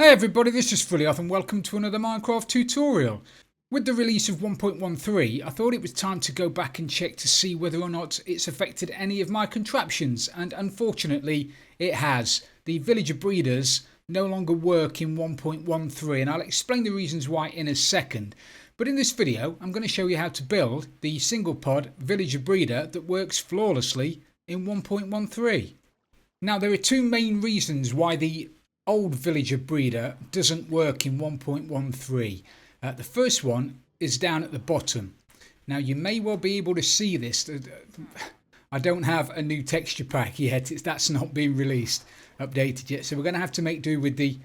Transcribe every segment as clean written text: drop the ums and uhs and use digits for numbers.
Hey everybody, this is Frilioth and welcome to another Minecraft tutorial. With the release of 1.13, I thought it was time to go back and check to see whether or not it's affected any of my contraptions, and unfortunately it has. The villager breeders no longer work in 1.13, and I'll explain the reasons why in a second. But in this video I'm going to show you how to build the single pod villager breeder that works flawlessly in 1.13. Now there are two main reasons why the old villager breeder doesn't work in 1.13. The first one is down at the bottom. Now you may well be able to see this. I don't have a new texture pack yet. That's not been released, updated yet. So we're going to have to make do with the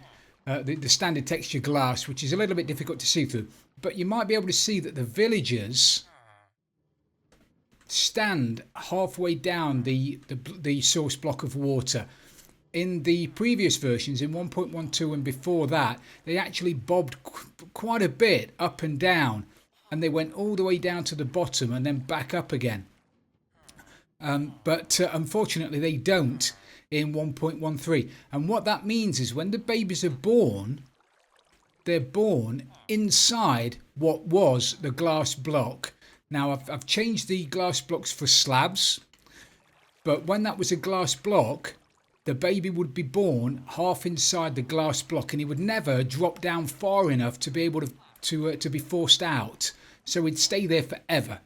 standard texture glass, which is a little bit difficult to see through. But you might be able to see that the villagers stand halfway down the source block of water. In the previous versions, in 1.12 and before that, they actually bobbed quite a bit up and down, and they went all the way down to the bottom and then back up again. But unfortunately they don't in 1.13. And what that means is when the babies are born, they're born inside what was the glass block. Now I've changed the glass blocks for slabs, but when that was a glass block, the baby would be born half inside the glass block, and he would never drop down far enough to be able to be forced out. So he'd stay there forever.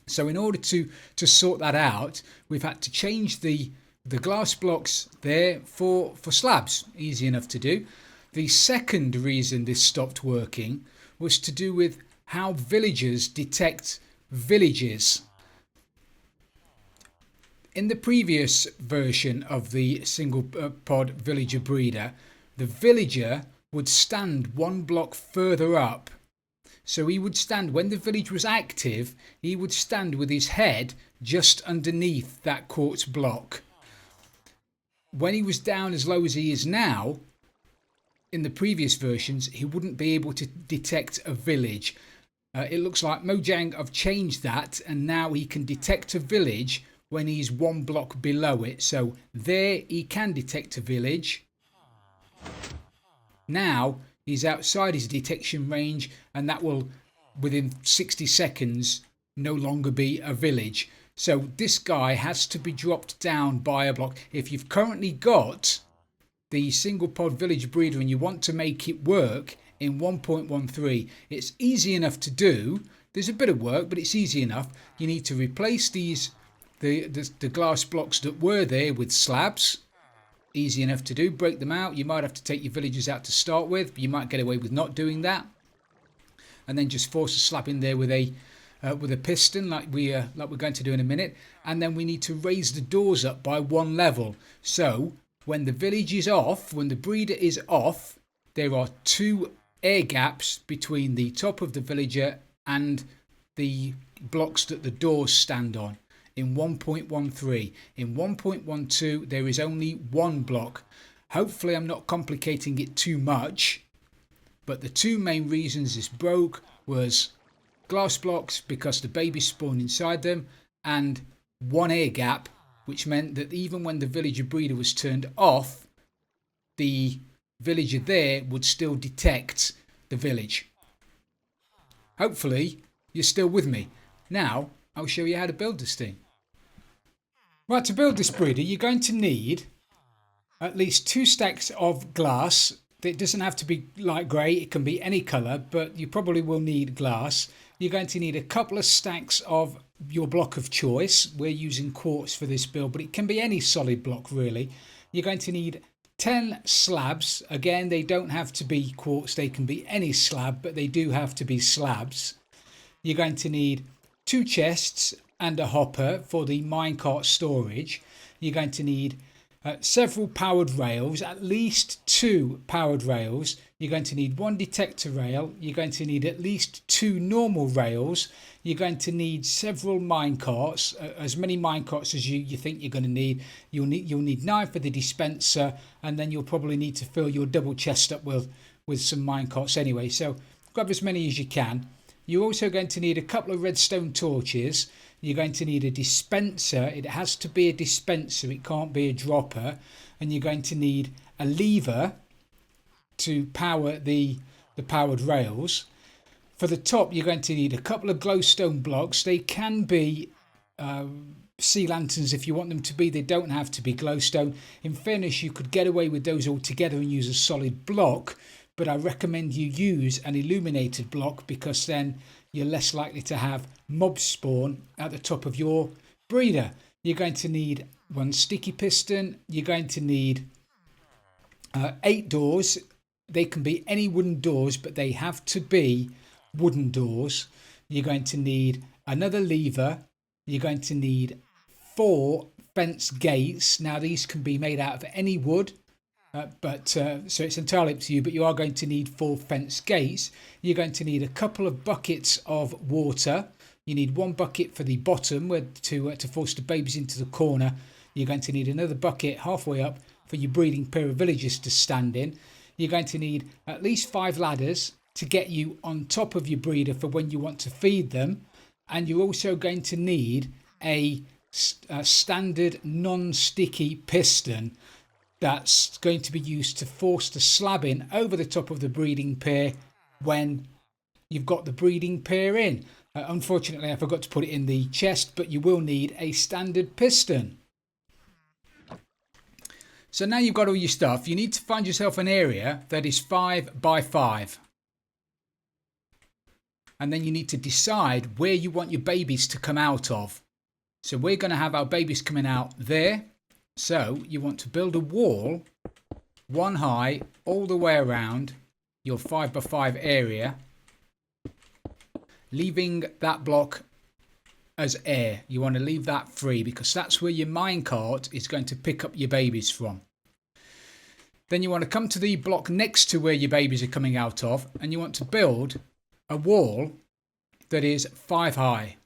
So in order to sort that out, we've had to change the glass blocks there for slabs. Easy enough to do. The second reason this stopped working was to do with how villagers detect villages. In the previous version of the single pod villager breeder, the villager would stand one block further up. So he would stand, when the village was active, he would stand with his head just underneath that quartz block. When he was down as low as he is now, in the previous versions, he wouldn't be able to detect a village. It looks like Mojang have changed that, and now he can detect a village when he's one block below it. So there he can detect a village. Now he's outside his detection range, and that will within 60 seconds no longer be a village. So this guy has to be dropped down by a block. If you've currently got the single pod village breeder and you want to make it work in 1.13, it's easy enough to do. There's a bit of work, but it's easy enough. You need to replace these the glass blocks that were there with slabs. Easy enough to do. Break them out. You might have to take your villagers out to start with, but you might get away with not doing that. And then just force a slab in there with a piston, like we're going to do in a minute. And then we need to raise the doors up by one level. So when the village is off, when the breeder is off, there are two air gaps between the top of the villager and the blocks that the doors stand on. In 1.13. In 1.12 there is only one block. Hopefully I'm not complicating it too much, but the two main reasons this broke was glass blocks because the baby spawned inside them, and one air gap, which meant that even when the villager breeder was turned off, the villager there would still detect the village. Hopefully you're still with me. Now I'll show you how to build this thing. Right, to build this breeder, you're going to need at least 2 stacks of glass. It doesn't have to be light grey, it can be any colour, but you probably will need glass. You're going to need a couple of stacks of your block of choice. We're using quartz for this build, but it can be any solid block really. You're going to need 10 slabs. Again, they don't have to be quartz, they can be any slab, but they do have to be slabs. You're going to need 2 chests and a hopper for the minecart storage. You're going to need several powered rails, at least 2 powered rails. You're going to need 1 detector rail. You're going to need at least 2 normal rails. You're going to need several minecarts, as many minecarts as you think you're going to need. You'll need 9 for the dispenser, and then you'll probably need to fill your double chest up with some minecarts anyway. So grab as many as you can. You're also going to need a couple of redstone torches. You're going to need a dispenser. It has to be a dispenser, it can't be a dropper. And you're going to need a lever to power the powered rails. For the top, you're going to need a couple of glowstone blocks. They can be sea lanterns if you want them to be. They don't have to be glowstone. In fairness, you could get away with those all together and use a solid block, but I recommend you use an illuminated block because then you're less likely to have mob spawn at the top of your breeder. You're going to need one sticky piston. You're going to need 8 doors. They can be any wooden doors, but they have to be wooden doors. You're going to need another lever. You're going to need 4 fence gates. Now these can be made out of any wood, so it's entirely up to you, but you are going to need 4 fence gates. You're going to need a couple of buckets of water. You need 1 bucket for the bottom to force the babies into the corner. You're going to need another bucket halfway up for your breeding pair of villagers to stand in. You're going to need at least 5 ladders to get you on top of your breeder for when you want to feed them. And you're also going to need a standard non-sticky piston that's going to be used to force the slab in over the top of the breeding pair when you've got the breeding pair in. Unfortunately, I forgot to put it in the chest, but you will need a standard piston. So now you've got all your stuff, you need to find yourself an area that is 5 by 5. And then you need to decide where you want your babies to come out of. So we're going to have our babies coming out there. So you want to build a wall 1 high all the way around your 5 by 5 area, leaving that block as air. You want to leave that free because that's where your minecart is going to pick up your babies from. Then you want to come to the block next to where your babies are coming out of, and you want to build a wall that is 5 high.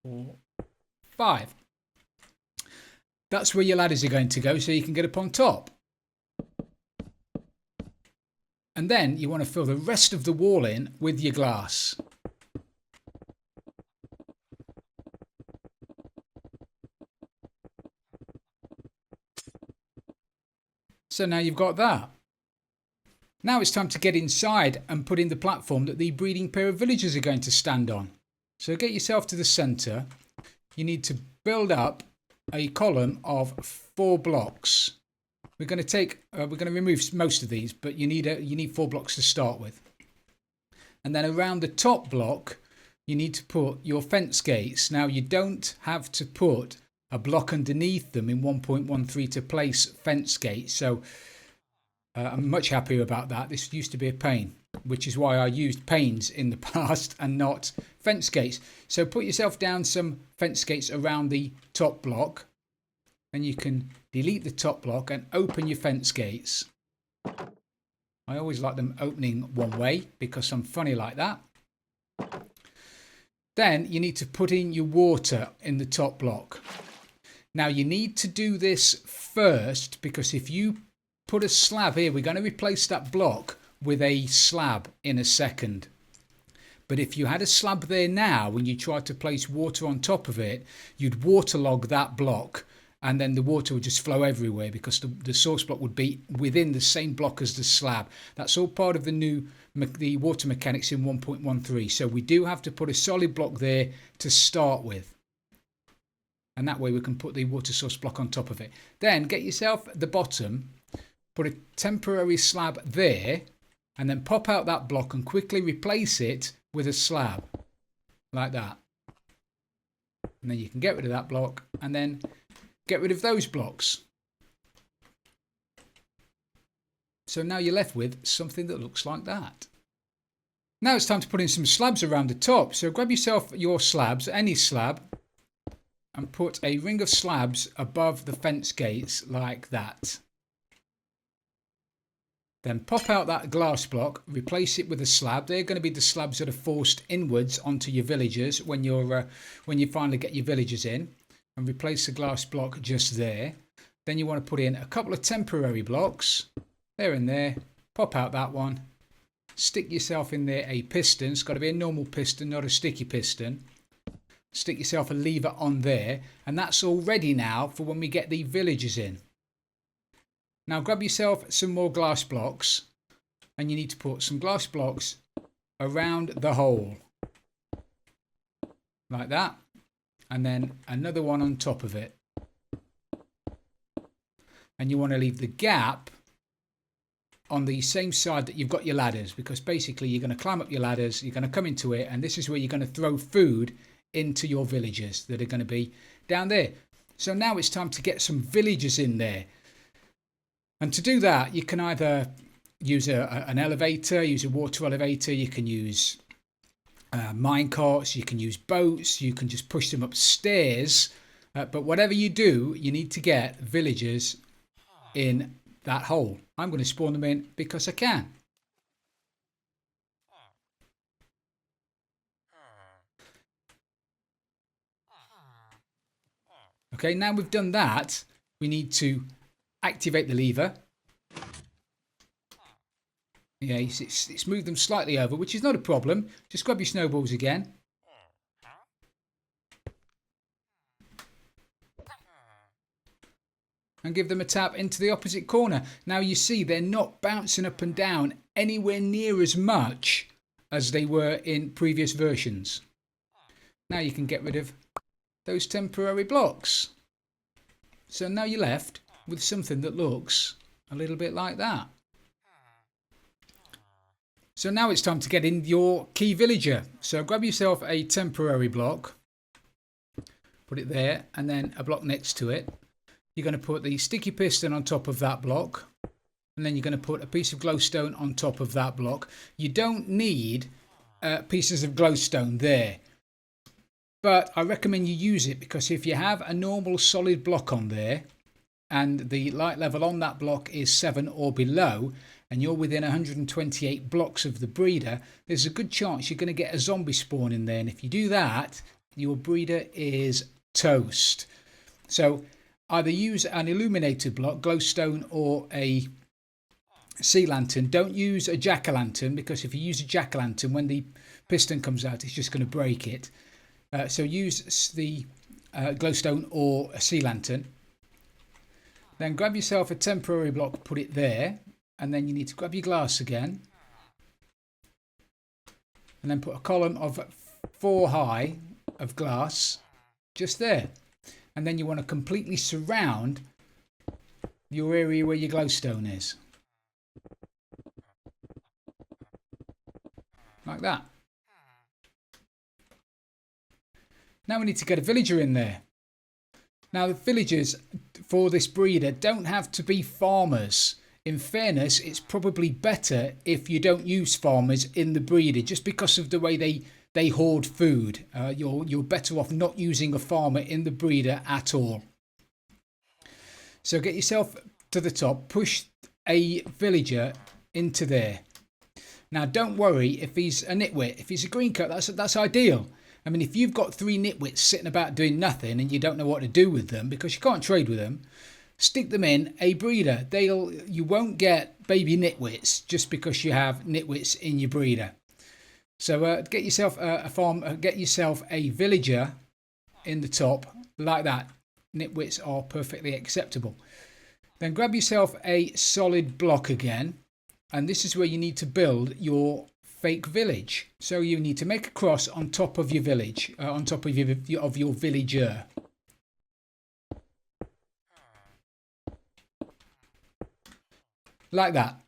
4, 5. That's where your ladders are going to go so you can get up on top. And then you want to fill the rest of the wall in with your glass. So now you've got that. Now it's time to get inside and put in the platform that the breeding pair of villagers are going to stand on. So get yourself to the centre. You need to build up a column of 4 blocks. We're going to remove most of these, but you need 4 blocks to start with. And then around the top block, you need to put your fence gates. Now you don't have to put a block underneath them in 1.13 to place fence gates. So I'm much happier about that. This used to be a pain, which is why I used panes in the past and not fence gates. So put yourself down some fence gates around the top block, and you can delete the top block and open your fence gates. I always like them opening one way because I'm funny like that. Then you need to put in your water in the top block. Now you need to do this first because if you put a slab here, we're going to replace that block with a slab in a second. But if you had a slab there now, when you try to place water on top of it, you'd waterlog that block and then the water would just flow everywhere because the source block would be within the same block as the slab. That's all part of the water mechanics in 1.13. So we do have to put a solid block there to start with. And that way we can put the water source block on top of it. Then get yourself at the bottom, put a temporary slab there, and then pop out that block and quickly replace it with a slab. Like that. And then you can get rid of that block and then get rid of those blocks. So now you're left with something that looks like that. Now it's time to put in some slabs around the top. So grab yourself your slabs, any slab, and put a ring of slabs above the fence gates like that. Then pop out that glass block, replace it with a slab. They're going to be the slabs that are forced inwards onto your villagers when you finally get your villagers in, and replace the glass block just there. Then you want to put in a couple of temporary blocks there and there. Pop out that one. Stick yourself in there a piston. It's got to be a normal piston, not a sticky piston. Stick yourself a lever on there, and that's all ready now for when we get the villagers in. Now grab yourself some more glass blocks, and you need to put some glass blocks around the hole like that, and then another one on top of it. And you want to leave the gap on the same side that you've got your ladders, because basically you're going to climb up your ladders, you're going to come into it, and this is where you're going to throw food into your villagers that are going to be down there. So now it's time to get some villagers in there. And to do that, you can either use an elevator, use a water elevator, you can use mine carts, you can use boats, you can just push them upstairs. But whatever you do, you need to get villagers in that hole. I'm going to spawn them in because I can. Okay, now we've done that, we need to activate the lever. Yeah, it's moved them slightly over, which is not a problem. Just grab your snowballs again. And give them a tap into the opposite corner. Now you see they're not bouncing up and down anywhere near as much as they were in previous versions. Now you can get rid of those temporary blocks. So now you're left with something that looks a little bit like that. So now it's time to get in your key villager. So grab yourself a temporary block, put it there, and then a block next to it. You're going to put the sticky piston on top of that block, and then you're going to put a piece of glowstone on top of that block. You don't need pieces of glowstone there, but I recommend you use it, because if you have a normal solid block on there and the light level on that block is 7 or below, and you're within 128 blocks of the breeder, there's a good chance you're going to get a zombie spawn in there, and if you do that, your breeder is toast. So either use an illuminated block, glowstone, or a sea lantern. Don't use a jack-o'-lantern, because if you use a jack-o'-lantern, when the piston comes out, it's just going to break it. So use the glowstone or a sea lantern. Then grab yourself a temporary block, put it there, and then you need to grab your glass again, and then put a column of 4 high of glass just there. And then you want to completely surround your area where your glowstone is. Like that. Now we need to get a villager in there. Now the villagers for this breeder don't have to be farmers. In fairness, it's probably better if you don't use farmers in the breeder, just because of the way they hoard food. You're better off not using a farmer in the breeder at all. So get yourself to the top, push a villager into there. Now don't worry if he's a nitwit. If he's a green coat, that's ideal. I mean, if you've got 3 nitwits sitting about doing nothing and you don't know what to do with them because you can't trade with them, stick them in a breeder. You won't get baby nitwits just because you have nitwits in your breeder. So get yourself get yourself a villager in the top like that. Nitwits are perfectly acceptable. Then grab yourself a solid block again, and this is where you need to build your fake village. So you need to make a cross on top of your village, on top of your villager. Like that.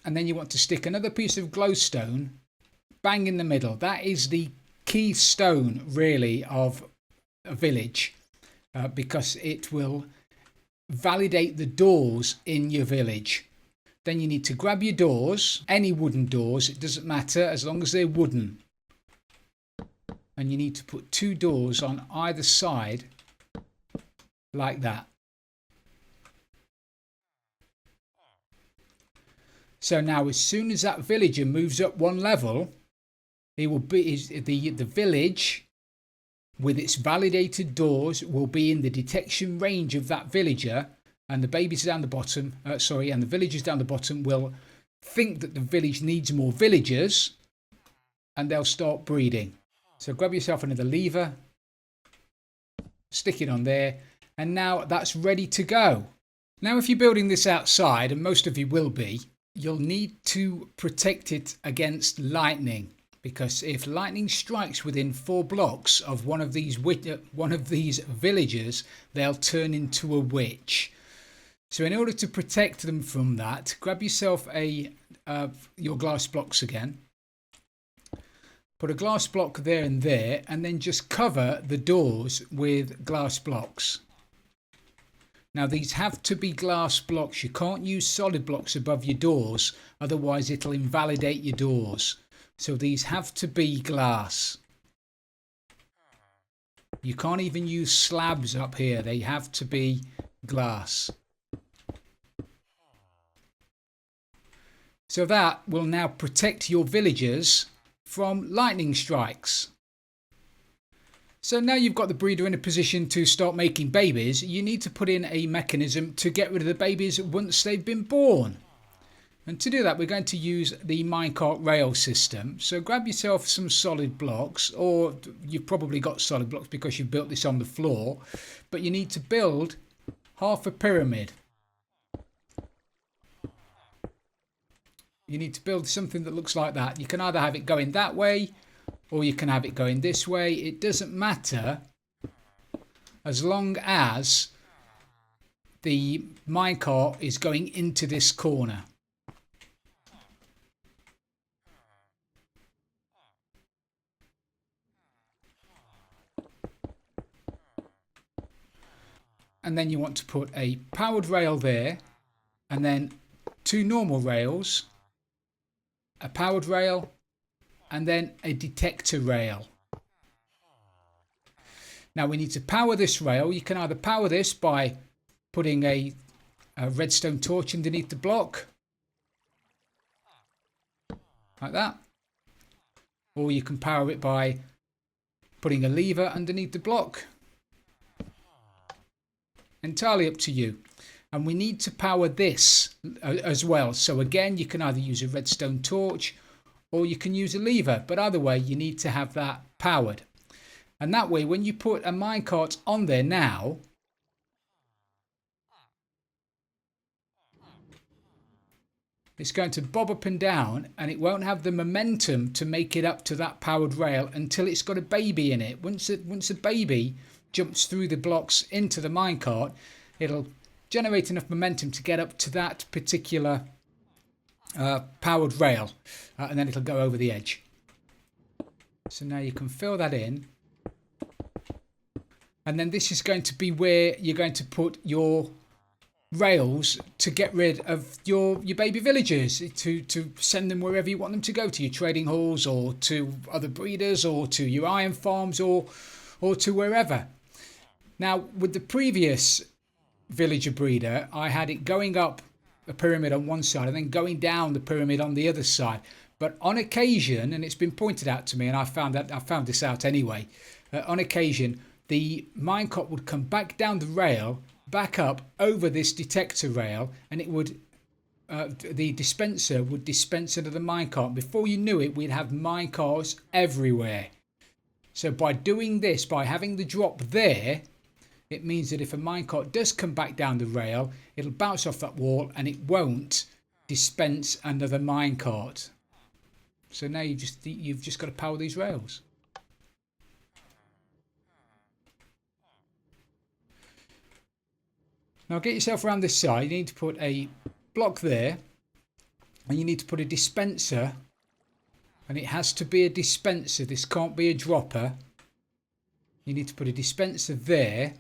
And then you want to stick another piece of glowstone bang in the middle. That is the key stone really of a village, because it will validate the doors in your village. Then you need to grab your doors, any wooden doors, it doesn't matter as long as they're wooden. And you need to put 2 doors on either side like that. So now as soon as that villager moves up 1 level, it will be the village with its validated doors will be in the detection range of that villager, and the babies down the bottom, and the villagers down the bottom will think that the village needs more villagers, and they'll start breeding. So grab yourself another lever, stick it on there, and now that's ready to go. Now if you're building this outside, and most of you will be, you'll need to protect it against lightning, because if lightning strikes within 4 blocks of one of these villagers, they'll turn into a witch. So in order to protect them from that, grab yourself your glass blocks again. Put a glass block there and there, and then just cover the doors with glass blocks. Now these have to be glass blocks. You can't use solid blocks above your doors, otherwise it'll invalidate your doors. So these have to be glass. You can't even use slabs up here. They have to be glass. So that will now protect your villagers from lightning strikes. So now you've got the breeder in a position to start making babies, you need to put in a mechanism to get rid of the babies once they've been born. And to do that, we're going to use the minecart rail system. So grab yourself some solid blocks, or you've probably got solid blocks because you've built this on the floor, but you need to build half a pyramid. You need to build something that looks like that. You can either have it going that way, or you can have it going this way. It doesn't matter, as long as the minecart is going into this corner. And then you want to put a powered rail there, and then 2 normal rails, a powered rail, and then a detector rail. Now we need to power this rail. You can either power this by putting a redstone torch underneath the block, like that, or you can power it by putting a lever underneath the block. Entirely up to you. And we need to power this as well. So again, you can either use a redstone torch or you can use a lever, but either way you need to have that powered. And that way when you put a minecart on there now, it's going to bob up and down, and it won't have the momentum to make it up to that powered rail until it's got a baby in it. Once a baby jumps through the blocks into the minecart, it'll generate enough momentum to get up to that particular powered rail, and then it'll go over the edge. So now you can fill that in, and then this is going to be where you're going to put your rails to get rid of your baby villagers, to send them wherever you want them to go, to your trading halls or to other breeders or to your iron farms or to wherever. Now with the previous villager breeder, I had it going up a pyramid on one side and then going down the pyramid on the other side. But on occasion, and it's been pointed out to me, and I found this out anyway, on occasion the minecart would come back down the rail, back up over this detector rail, and it would the dispenser would dispense into the minecart. Before you knew it, we'd have minecarts everywhere. So by doing this, by having the drop there, it means that if a minecart does come back down the rail, it'll bounce off that wall and it won't dispense another minecart. So now you've just got to power these rails. Now get yourself around this side. You need to put a block there, and you need to put a dispenser, and it has to be a dispenser. This can't be a dropper. You need to put a dispenser there,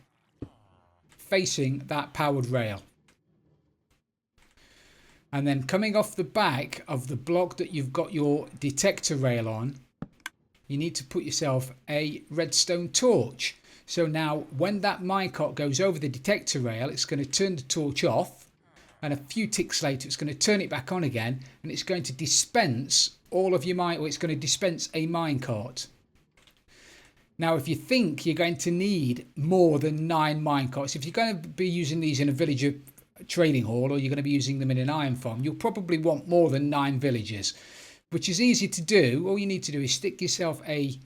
facing that powered rail. And then coming off the back of the block that you've got your detector rail on, you need to put yourself a redstone torch. So now when that minecart goes over the detector rail, it's going to turn the torch off, and a few ticks later it's going to turn it back on again, and it's going to dispense all of your it's going to dispense a minecart. Now if you think you're going to need more than 9 minecarts, if you're going to be using these in a villager trading hall, or you're going to be using them in an iron farm, you'll probably want more than 9 villagers, which is easy to do. All you need to do is stick yourself a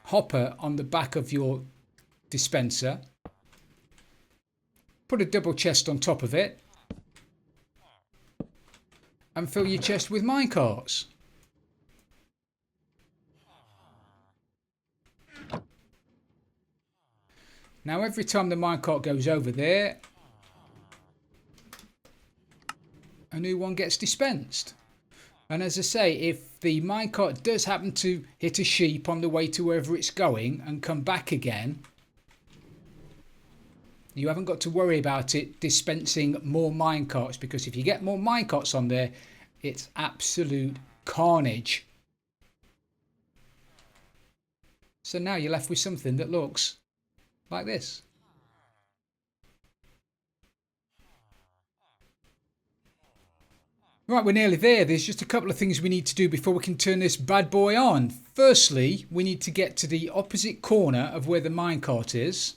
hopper on the back of your dispenser, put a double chest on top of it, and fill your chest with minecarts. Now every time the minecart goes over there, a new one gets dispensed. And as I say, if the minecart does happen to hit a sheep on the way to wherever it's going and come back again, you haven't got to worry about it dispensing more minecarts, because if you get more minecarts on there, it's absolute carnage. So now you're left with something that looks like this. Right, we're nearly there. There's just a couple of things we need to do before we can turn this bad boy on. Firstly, we need to get to the opposite corner of where the minecart is.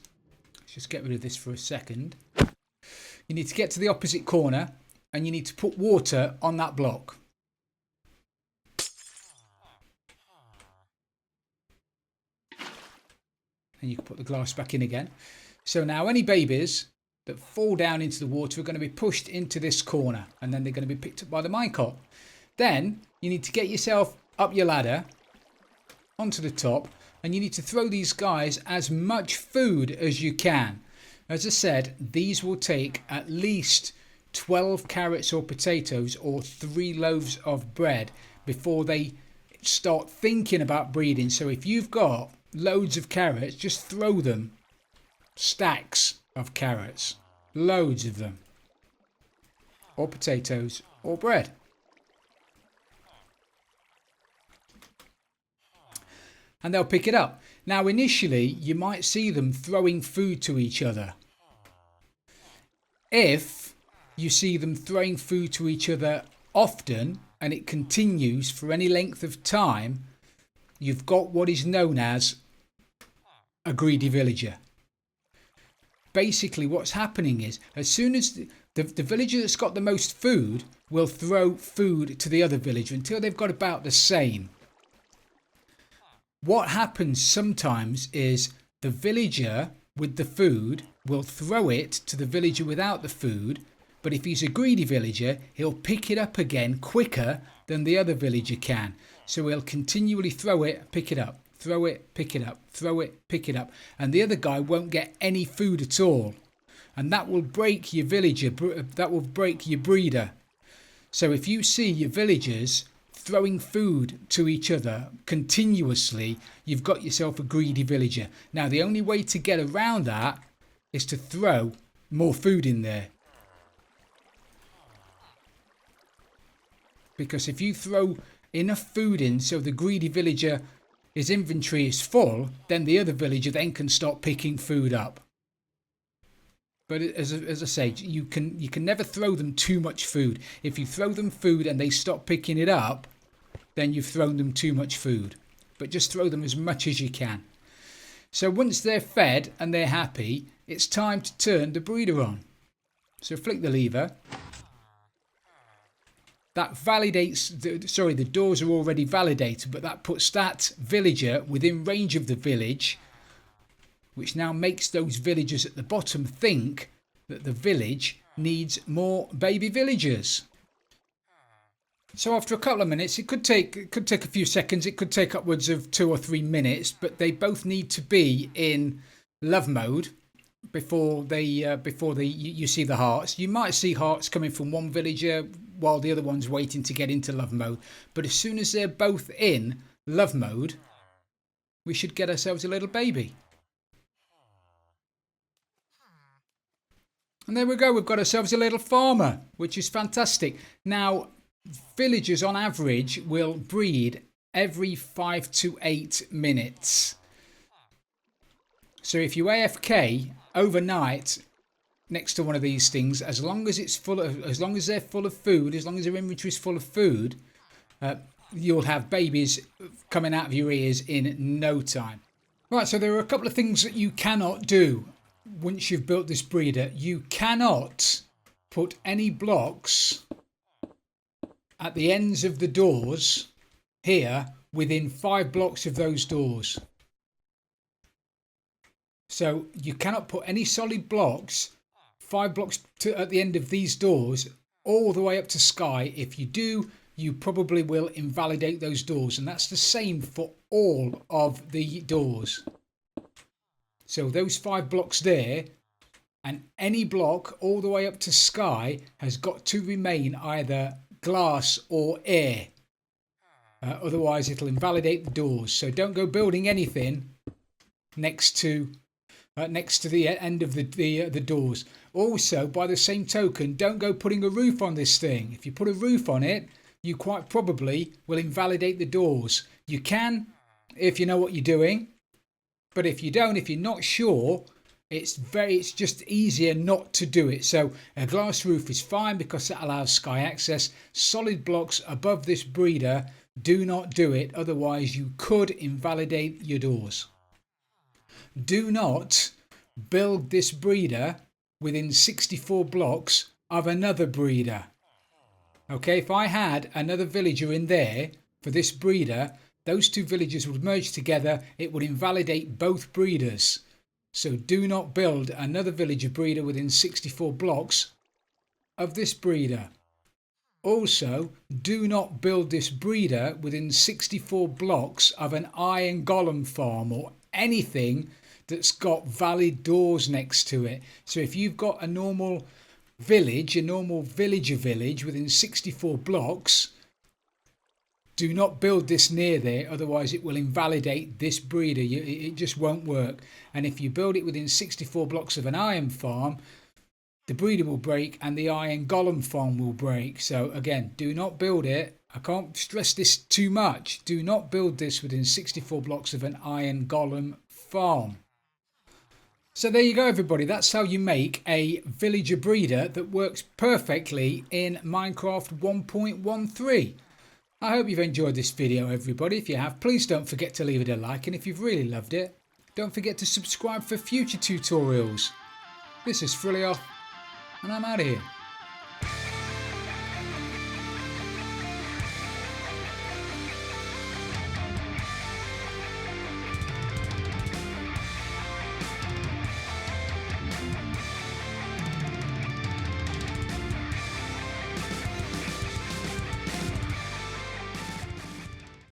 Let's just get rid of this for a second. You need to get to the opposite corner and you need to put water on that block. And you can put the glass back in again. So now any babies that fall down into the water are going to be pushed into this corner, and then they're going to be picked up by the minecart. Then you need to get yourself up your ladder onto the top, and you need to throw these guys as much food as you can. As I said, these will take at least 12 carrots or potatoes or 3 loaves of bread before they start thinking about breeding. So if you've got loads of carrots, just throw them. Stacks of carrots, loads of them, or potatoes or bread. And they'll pick it up. Now initially you might see them throwing food to each other. If you see them throwing food to each other often and it continues for any length of time, you've got what is known as a greedy villager. Basically what's happening is, as soon as the villager that's got the most food will throw food to the other villager until they've got about the same. What happens sometimes is the villager with the food will throw it to the villager without the food, but if he's a greedy villager, he'll pick it up again quicker than the other villager can. So he'll continually throw it, pick it up. Throw it, pick it up, throw it, pick it up. And the other guy won't get any food at all. And that will break your villager, that will break your breeder. So if you see your villagers throwing food to each other continuously, you've got yourself a greedy villager. Now the only way to get around that is to throw more food in there. Because if you throw enough food in so the greedy villager, his inventory is full, then the other villager then can start picking food up. But as I say, you can never throw them too much food. If you throw them food and they stop picking it up, then you've thrown them too much food. But just throw them as much as you can. So once they're fed and they're happy, it's time to turn the breeder on. So flick the lever. That validates, the doors are already validated, but that puts that villager within range of the village, which now makes those villagers at the bottom think that the village needs more baby villagers. So after a couple of minutes, it could take a few seconds, it could take upwards of 2 or 3 minutes, but they both need to be in love mode before you see the hearts. You might see hearts coming from one villager while the other one's waiting to get into love mode, but as soon as they're both in love mode, we should get ourselves a little baby. And there we go, we've got ourselves a little farmer, which is fantastic. Now villagers on average will breed every 5 to 8 minutes. So if you AFK overnight next to one of these things, as long as they're full of food, as long as their inventory is full of food, you'll have babies coming out of your ears in no time. Right, so there are a couple of things that you cannot do once you've built this breeder. You cannot put any blocks at the ends of the doors here within 5 blocks of those doors. So you cannot put any solid blocks 5 blocks at the end of these doors all the way up to sky. If you do, you probably will invalidate those doors, and that's the same for all of the doors. So those 5 blocks there, and any block all the way up to sky has got to remain either glass or air. Otherwise it'll invalidate the doors. So don't go building anything next to the end of the doors. Also, by the same token, don't go putting a roof on this thing. If you put a roof on it, you quite probably will invalidate the doors. You can if you know what you're doing, but if you don't, if you're not sure, it's just easier not to do it. So a glass roof is fine because that allows sky access. Solid blocks above this breeder, do not do it, otherwise you could invalidate your doors. Do not build this breeder within 64 blocks of another breeder. Okay, if I had another villager in there for this breeder, those 2 villagers would merge together, it would invalidate both breeders. So do not build another villager breeder within 64 blocks of this breeder. Also, do not build this breeder within 64 blocks of an iron golem farm or anything that's got valid doors next to it. So if you've got a normal village, a normal villager village within 64 blocks, do not build this near there, otherwise it will invalidate this breeder. It just won't work. And if you build it within 64 blocks of an iron farm, the breeder will break and the iron golem farm will break. So again, do not build it. I can't stress this too much. Do not build this within 64 blocks of an iron golem farm. So there you go, everybody. That's how you make a villager breeder that works perfectly in Minecraft 1.13. I hope you've enjoyed this video, everybody. If you have, please don't forget to leave it a like, and if you've really loved it, don't forget to subscribe for future tutorials. This is Frilioth, and I'm out of here.